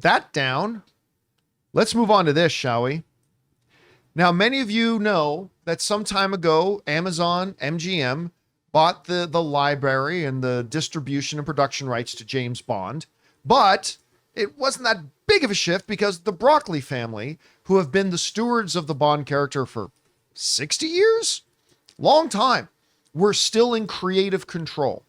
that down, let's move on to this, shall we? Now, many of you know that some time ago, Amazon, MGM, bought the library and the distribution and production rights to James Bond. But it wasn't that big of a shift because the Broccoli family, who have been the stewards of the Bond character for 60 years, long time, were still in creative control.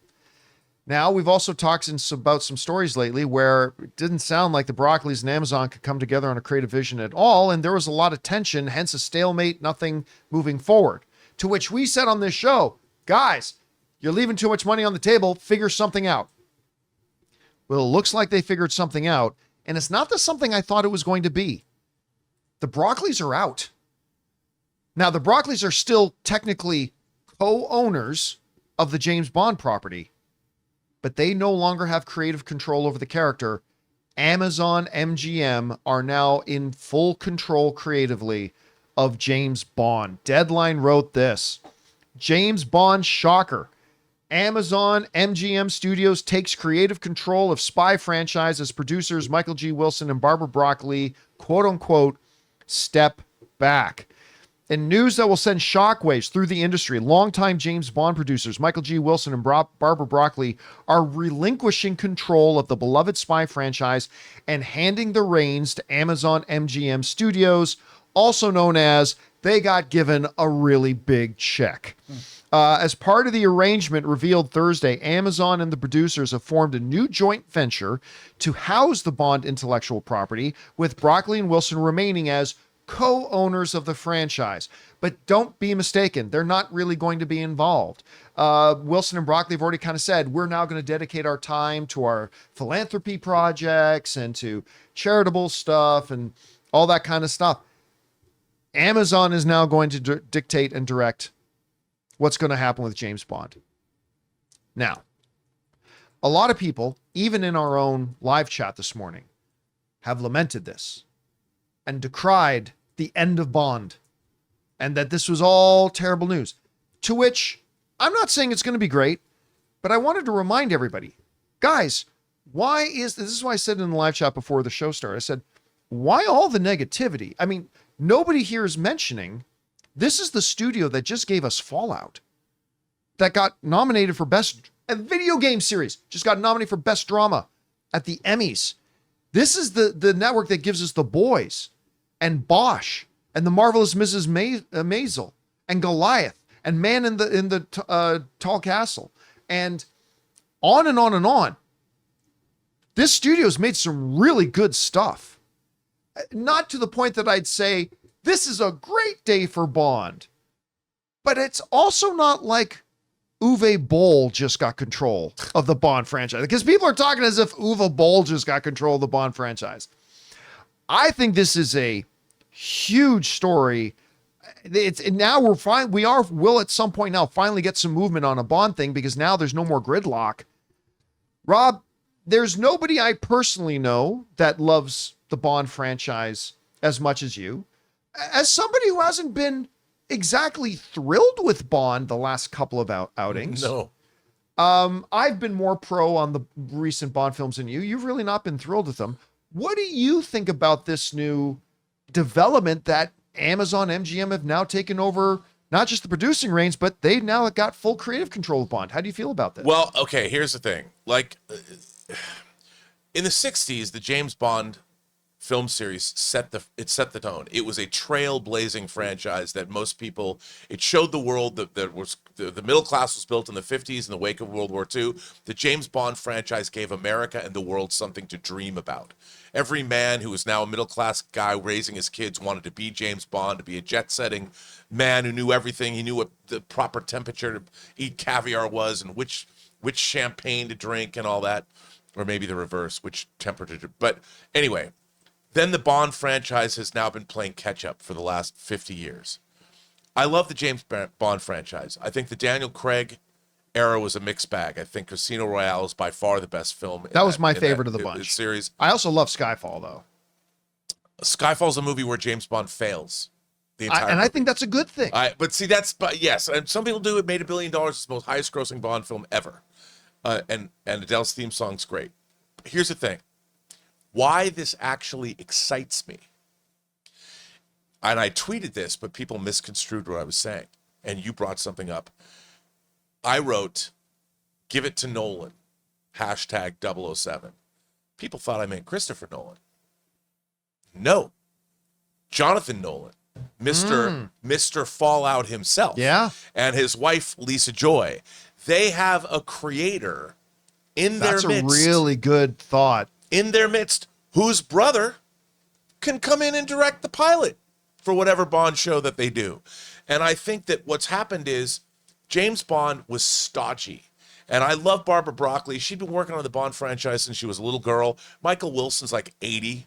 Now, we've also talked about some stories lately where it didn't sound like the Broccolis and Amazon could come together on a creative vision at all, and there was a lot of tension, hence a stalemate, nothing moving forward. To which we said on this show, guys, you're leaving too much money on the table, figure something out. Well, it looks like they figured something out, and it's not the something I thought it was going to be. The Broccolis are out. Now, the Broccolis are still technically co-owners of the James Bond property, but they no longer have creative control over the character. Amazon MGM are now in full control creatively of James Bond. Deadline wrote this: James Bond shocker. Amazon MGM Studios takes creative control of spy franchise as producers Michael G. Wilson and Barbara Broccoli, quote unquote, step back. In news that will send shockwaves through the industry, longtime James Bond producers Michael G. Wilson and Barbara Broccoli are relinquishing control of the beloved spy franchise and handing the reins to Amazon MGM Studios, also known as they got given a really big check. As part of the arrangement revealed Thursday, Amazon and the producers have formed a new joint venture to house the Bond intellectual property, with Broccoli and Wilson remaining as co-owners of the franchise. But don't be mistaken, they're not really going to be involved. Wilson and Broccoli have already kind of said, we're now going to dedicate our time to our philanthropy projects and to charitable stuff and all that kind of stuff. Amazon is now going to dictate and direct what's going to happen with James Bond. Now, a lot of people, even in our own live chat this morning, have lamented this and decried the end of Bond and that this was all terrible news. To which I'm not saying it's going to be great, but I wanted to remind everybody, guys, this is why I said in the live chat before the show started, I said, why all the negativity? I mean, nobody here is mentioning this is the studio that just gave us Fallout, that got nominated for a video game series, just got nominated for best drama at the Emmys. This is the network that gives us The Boys and Bosch and The Marvelous Mrs. Maisel and Goliath and Man in the Tall Castle and on and on and on. This studio's made some really good stuff. Not to the point that I'd say this is a great day for Bond, but it's also not like Uwe Boll just got control of the Bond franchise, because people are talking as if Uwe Boll just got control of the Bond franchise. I think this is a huge story. Now we'll at some point now finally get some movement on a Bond thing, because now there's no more gridlock. Rob, there's nobody I personally know that loves the Bond franchise as much as you. As somebody who hasn't been exactly thrilled with Bond the last couple of outings. No. I've been more pro on the recent Bond films than you. You've really not been thrilled with them. What do you think about this new development that Amazon MGM have now taken over, not just the producing reins, but they've now got full creative control of Bond? How do you feel about this? Well, okay, here's the thing. Like, in the 60s, the James Bond film series set the tone. It was a trailblazing franchise that most people, it showed the world that the middle class was built in the 50s in the wake of World War II. The James Bond franchise gave America and the world something to dream about. Every man who is now a middle class guy raising his kids wanted to be James Bond, to be a jet-setting man who knew everything. He knew what the proper temperature to eat caviar was and which champagne to drink and all that. Or maybe the reverse, which temperature. But anyway, then the Bond franchise has now been playing catch-up for the last 50 years. I love the James Bond franchise. I think the Daniel Craig era was a mixed bag. I think Casino Royale is by far the best film. That was my favorite of the bunch. Series. I also love Skyfall, though. Skyfall's a movie where James Bond fails. I think that's a good thing. But yes, and some people do. It made $1 billion. It's the most highest-grossing Bond film ever. And Adele's theme song's great. Here's the thing. why this actually excites me. And I tweeted this, but people misconstrued what I was saying. And you brought something up. I wrote, give it to Nolan, hashtag 007. People thought I meant Christopher Nolan. No. Jonathan Nolan, Mr. Fallout himself. Yeah. And his wife, Lisa Joy. They have a creator in their midst. That's a really good thought. In their midst, whose brother can come in and direct the pilot for whatever Bond show that they do. And I think that what's happened is James Bond was stodgy. And I love Barbara Broccoli. She'd been working on the Bond franchise since she was a little girl. Michael Wilson's like 80.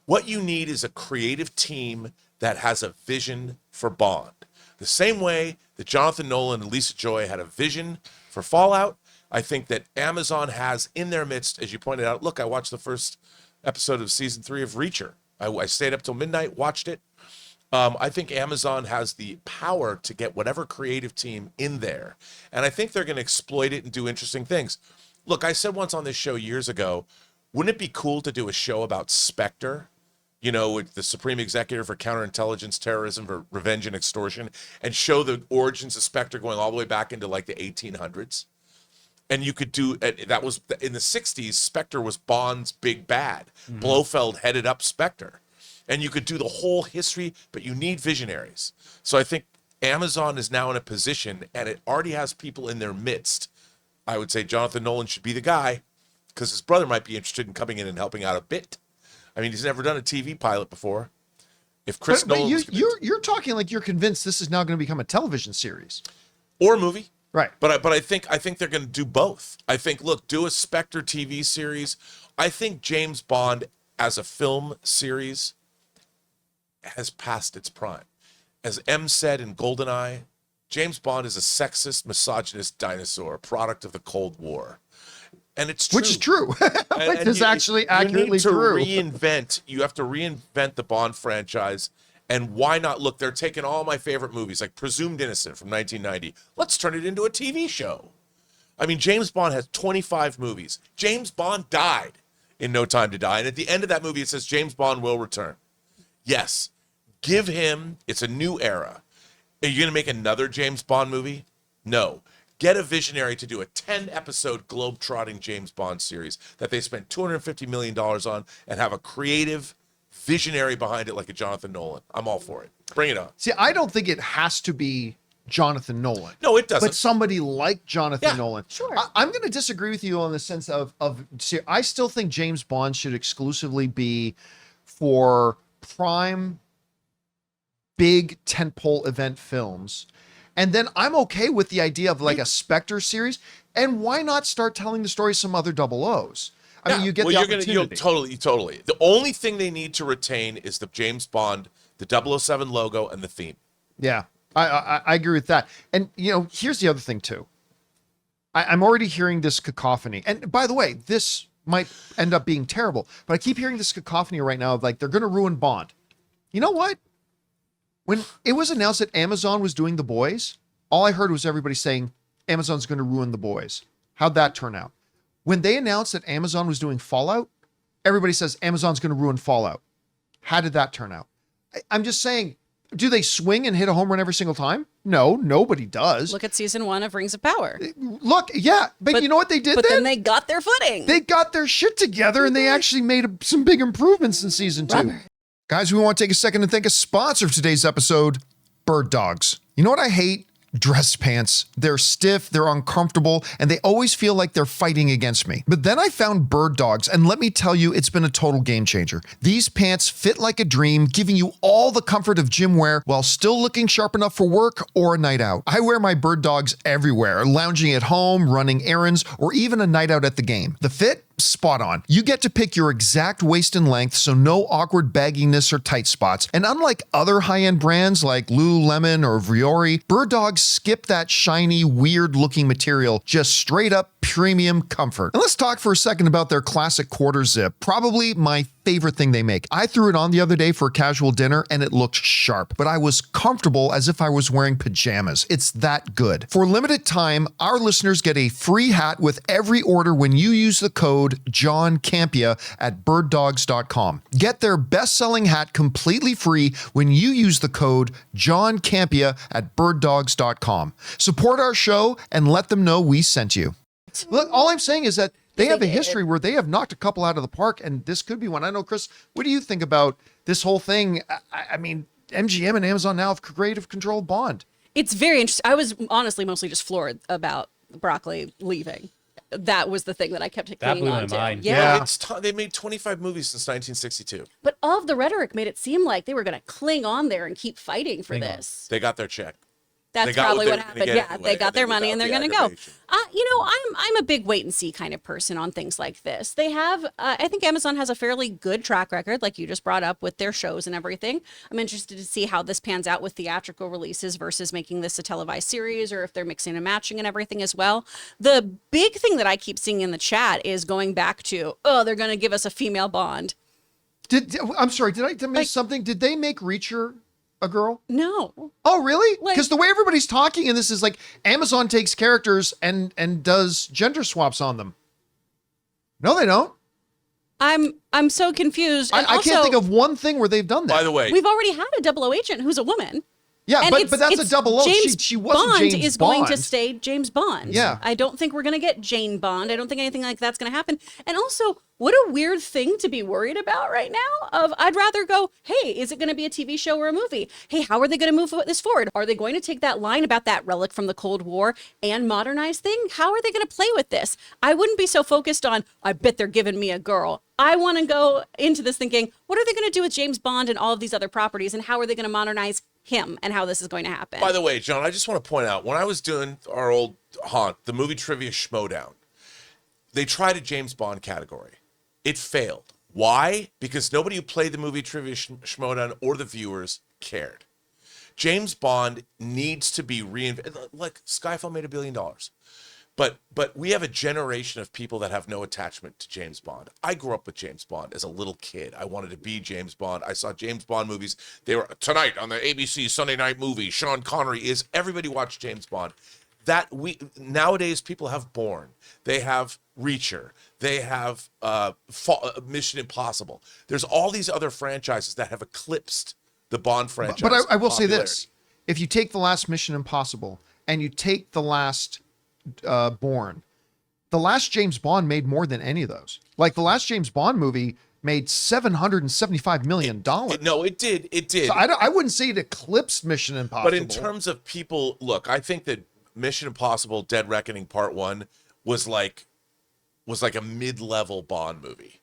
What you need is a creative team that has a vision for Bond. The same way that Jonathan Nolan and Lisa Joy had a vision for Fallout, I think that Amazon has in their midst, as you pointed out. Look, I watched the first episode of season 3 of Reacher. I stayed up till midnight, watched it. I think Amazon has the power to get whatever creative team in there. And I think they're going to exploit it and do interesting things. Look, I said once on this show years ago, wouldn't it be cool to do a show about Spectre? You know, with the Supreme Executive for Counterintelligence, Terrorism, for Revenge and Extortion, and show the origins of Spectre going all the way back into like the 1800s. And you could do, that was in the 60s, Spectre was Bond's big bad. Blofeld headed up Spectre. And you could do the whole history, but you need visionaries. So I think Amazon is now in a position, and it already has people in their midst. I would say Jonathan Nolan should be the guy, because his brother might be interested in coming in and helping out a bit. I mean, he's never done a TV pilot before. If Chris Nolan, you're talking like you're convinced this is now going to become a television series or a movie, right? But I think they're going to do both. I think, look, do a Spectre TV series. I think James Bond as a film series has passed its prime. As M said in GoldenEye, James Bond is a sexist, misogynist dinosaur, product of the Cold War. And it's true. Which is true. It's actually accurately true. You have to reinvent the Bond franchise. And why not? Look, they're taking all my favorite movies, like Presumed Innocent from 1990. Let's turn it into a TV show. I mean, James Bond has 25 movies. James Bond died in No Time to Die. And at the end of that movie, it says James Bond will return. Yes, give him, it's a new era. Are you going to make another James Bond movie? No. Get a visionary to do a 10-episode globe-trotting James Bond series that they spent $250 million on and have a creative visionary behind it like a Jonathan Nolan. I'm all for it. Bring it on. See, I don't think it has to be Jonathan Nolan. No, it doesn't. But somebody like Jonathan Nolan. Sure. I'm going to disagree with you on the sense of see, I still think James Bond should exclusively be for prime big tentpole event films. And then I'm okay with the idea of like a Spectre series. And why not start telling the story some other double O's? I mean, you get the opportunity. Totally. The only thing they need to retain is the James Bond, the 007 logo, and the theme. Yeah, I agree with that. And, you know, here's the other thing, too. I'm already hearing this cacophony. And by the way, this might end up being terrible, but I keep hearing this cacophony right now of like, they're going to ruin Bond. You know what? When it was announced that Amazon was doing The Boys, all I heard was everybody saying, Amazon's going to ruin The Boys. How'd that turn out? When they announced that Amazon was doing Fallout, everybody says Amazon's going to ruin Fallout. How did that turn out? I'm just saying, do they swing and hit a home run every single time? No, nobody does. Look at season 1 of Rings of Power. Look, yeah, but you know what they did then? But then they got their footing. They got their shit together and they actually made some big improvements in season 2. Rubber. Guys, we want to take a second and thank a sponsor of today's episode, Birddogs. You know what I hate? Dress pants. They're stiff, they're uncomfortable, and they always feel like they're fighting against me. But then I found Birddogs, and let me tell you, it's been a total game changer. These pants fit like a dream, giving you all the comfort of gym wear while still looking sharp enough for work or a night out. I wear my Birddogs everywhere, lounging at home, running errands, or even a night out at the game. The fit? Spot on. You get to pick your exact waist and length, so no awkward bagginess or tight spots. And unlike other high-end brands like Lululemon or Vuori, Birddogs skip that shiny, weird-looking material, just straight up premium comfort. And let's talk for a second about their classic quarter zip, probably my favorite thing they make. I threw it on the other day for a casual dinner and it looked sharp, but I was comfortable as if I was wearing pajamas. It's that good. For limited time, our listeners get a free hat with every order when you use the code John Campea at birddogs.com. Get their best-selling hat completely free when you use the code John Campea at birddogs.com. Support our show and let them know we sent you. Look, all I'm saying is that they have a history where they have knocked a couple out of the park, and this could be one. I know, Chris, what do you think about this whole thing? I mean, MGM and Amazon now have creative control of Bond. It's very interesting. I was honestly mostly just floored about Broccoli leaving. That was the thing that I kept clinging blew my on to. mind. Yeah. They made 25 movies since 1962. But all of the rhetoric made it seem like they were going to cling on there and keep fighting for this. They got their check. That's probably what happened. Yeah, they got their money and they're going to go. aggravation. I'm a big wait and see kind of person on things like this. They have, I think Amazon has a fairly good track record, like you just brought up with their shows and everything. I'm interested to see how this pans out with theatrical releases versus making this a televised series, or if they're mixing and matching and everything as well. The big thing that I keep seeing in the chat is going back to, they're going to give us a female Bond. I'm sorry, did I miss something? Did they make Reacher a girl? No. Oh, really? Like- Because the way everybody's talking in this is like Amazon takes characters and does gender swaps on them. No, they don't. I'm so confused. And I can't also, think of one thing where they've done that. By the way, we've already had a double O agent who's a woman. Yeah, And but that's a it's double O. James She wasn't Bond James is Bond. going to stay James Bond. Yeah. I don't think we're going to get Jane Bond. I don't think anything like that's going to happen. And also, what a weird thing to be worried about right now. I'd rather go, hey, is it going to be a TV show or a movie? Hey, how are they going to move this forward? Are they going to take that line about that relic from the Cold War and modernize thing? How are they going to play with this? I wouldn't be so focused on, I bet they're giving me a girl. I want to go into this thinking, what are they going to do with James Bond and all of these other properties, and how are they going to modernize him and how this is going to happen? By the way, John, I just want to point out, when I was doing our old haunt, the movie trivia Schmodown, they tried a James Bond category. It failed. Why? Because nobody who played the movie trivia Schmodown or the viewers cared. James Bond needs to be reinvented. Like Skyfall made $1 billion. But we have a generation of people that have no attachment to James Bond. I grew up with James Bond as a little kid. I wanted to be James Bond. I saw James Bond movies. They were tonight on the ABC Sunday night movie. Sean Connery is, everybody watched James Bond. Nowadays people have Bourne. They have Reacher. They have Mission Impossible. There's all these other franchises that have eclipsed the Bond franchise. But I will say popularity. this. If you take the last Mission Impossible and you take the last Bourne, the last James Bond made more than any of those. Like the last James Bond movie made $775 million. No, it did. It did. So I wouldn't say it eclipsed Mission Impossible. But in terms of people, look, I think that Mission Impossible Dead Reckoning Part 1 was like a mid-level Bond movie.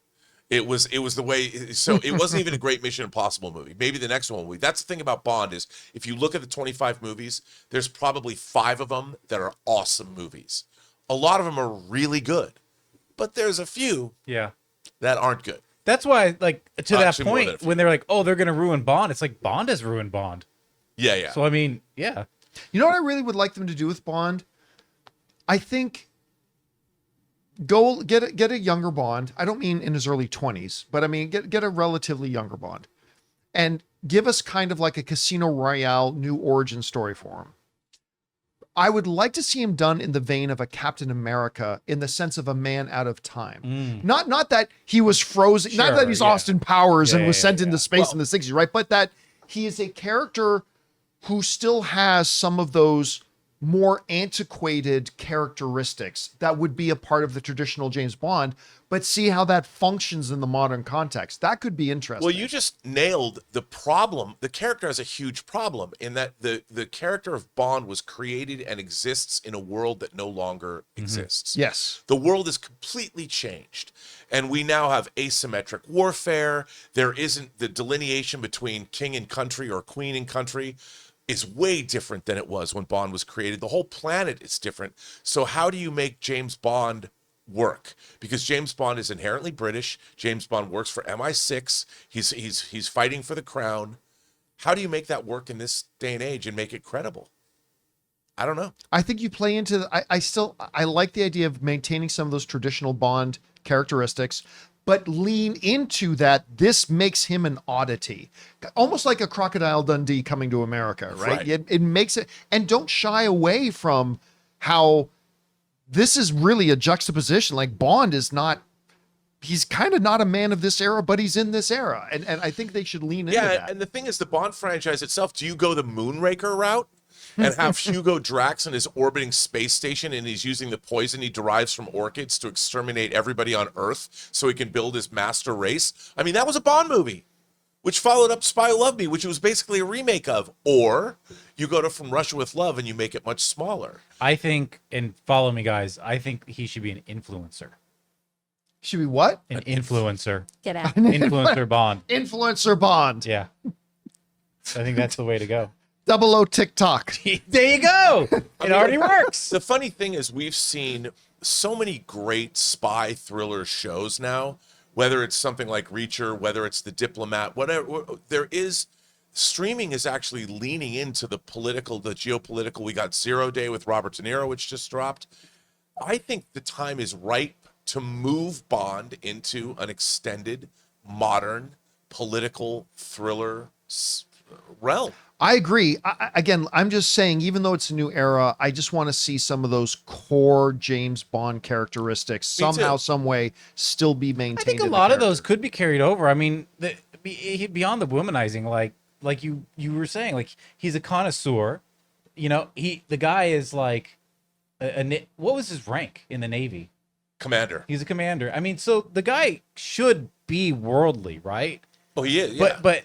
It was the way, so it wasn't even a great Mission Impossible movie. Maybe the next one will be. That's the thing about Bond is if you look at the 25 movies, there's probably 5 of them that are awesome movies. A lot of them are really good, but there's a few that aren't good. That's why, like, to that Actually, more than a point, few. when they're like, oh, they're going to ruin Bond, it's like Bond has ruined Bond. Yeah. So, I mean, yeah. You know what I really would like them to do with Bond? I think go get a younger Bond. I don't mean in his early 20s, but I mean get a relatively younger Bond and give us kind of like a Casino Royale new origin story for him. I would like to see him done in the vein of a Captain America, in the sense of a man out of time. Not that he was frozen, not Sure, that he's yeah. Austin Powers and was sent yeah. into space in the 60s, right? But that he is a character who still has some of those more antiquated characteristics that would be a part of the traditional James Bond, but see how that functions in the modern context. That could be interesting. Well, you just nailed the problem. The character has a huge problem in that the character of Bond was created and exists in a world that no longer exists. Yes. The world is completely changed. And we now have asymmetric warfare. There isn't the delineation between king and country or queen and country is way different than it was when Bond was created. The whole planet is different. So how do you make James Bond work? Because James Bond is inherently British. James Bond works for MI6. He's fighting for the crown. How do you make that work in this day and age and make it credible? I don't know. I think you play into I like the idea of maintaining some of those traditional Bond characteristics, but lean into that. This makes him an oddity, almost like a Crocodile Dundee coming to America, right? Right. It makes it, and don't shy away from how this is really a juxtaposition. Like Bond is not, he's kind of not a man of this era, but he's in this era. And I think they should lean into Yeah, that. and the thing is, the Bond franchise itself, do you go the Moonraker route and have Hugo Drax in his orbiting space station and he's using the poison he derives from orchids to exterminate everybody on Earth so he can build his master race? I mean, that was a Bond movie, which followed up Spy Who Loved Me, which was basically a remake of. Or you go to From Russia with Love and you make it much smaller. I think, and follow me, guys. I think he should be an influencer. Should be what? An influencer. Get out. Influencer Bond. Influencer Bond. Yeah. I think that's the way to go. 00 TikTok. There you go. It already works. The funny thing is we've seen so many great spy thriller shows now, whether it's something like Reacher, whether it's The Diplomat, whatever. There is, streaming is actually leaning into the political, the geopolitical. We got Zero Day with Robert De Niro, which just dropped. I think the time is ripe to move Bond into an extended, modern, political thriller realm. I agree. Again, I'm just saying, even though it's a new era, I just want to see some of those core James Bond characteristics Me too. somehow, some way still be maintained. I think a in the lot of character. those could be carried over. I mean, beyond the womanizing, like you were saying, like he's a connoisseur. You know, the guy is like, what was his rank in the Navy? Commander. He's a commander. I mean, so the guy should be worldly, right? Oh, he is, yeah. But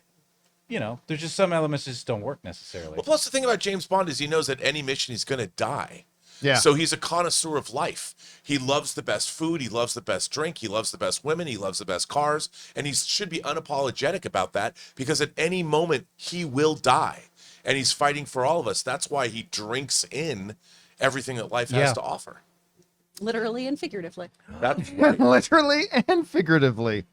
you know, there's just some elements that just don't work necessarily. Well, plus the thing about James Bond is he knows that any mission he's going to die. Yeah. So he's a connoisseur of life. He loves the best food. He loves the best drink. He loves the best women. He loves the best cars. And he should be unapologetic about that because at any moment he will die. And he's fighting for all of us. That's why he drinks in everything that life has Yeah. to offer. Literally and figuratively. That's right. Literally and figuratively.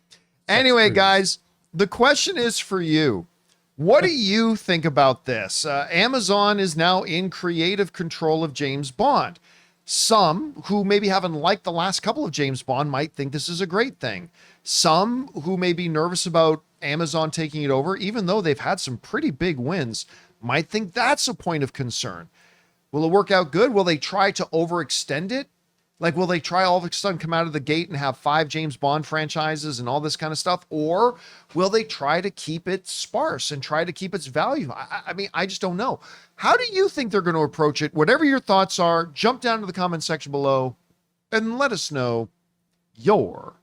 Anyway, guys, the question is for you. What do you think about this? Amazon is now in creative control of James Bond. Some who maybe haven't liked the last couple of James Bond might think this is a great thing. Some who may be nervous about Amazon taking it over, even though they've had some pretty big wins, might think that's a point of concern. Will it work out good? Will they try to overextend it? Like, will they try all of a sudden come out of the gate and have 5 James Bond franchises and all this kind of stuff? Or will they try to keep it sparse and try to keep its value? I mean, I just don't know. How do you think they're going to approach it? Whatever your thoughts are, jump down to the comment section below and let us know your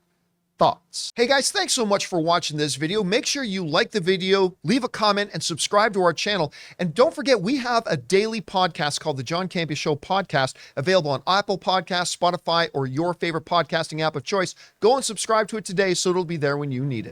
thoughts. Hey guys, thanks so much for watching this video. Make sure you like the video, leave a comment, and subscribe to our channel. And don't forget, we have a daily podcast called the John Campea Show podcast, available on Apple Podcasts, Spotify, or your favorite podcasting app of choice. Go and subscribe to it today so it'll be there when you need it.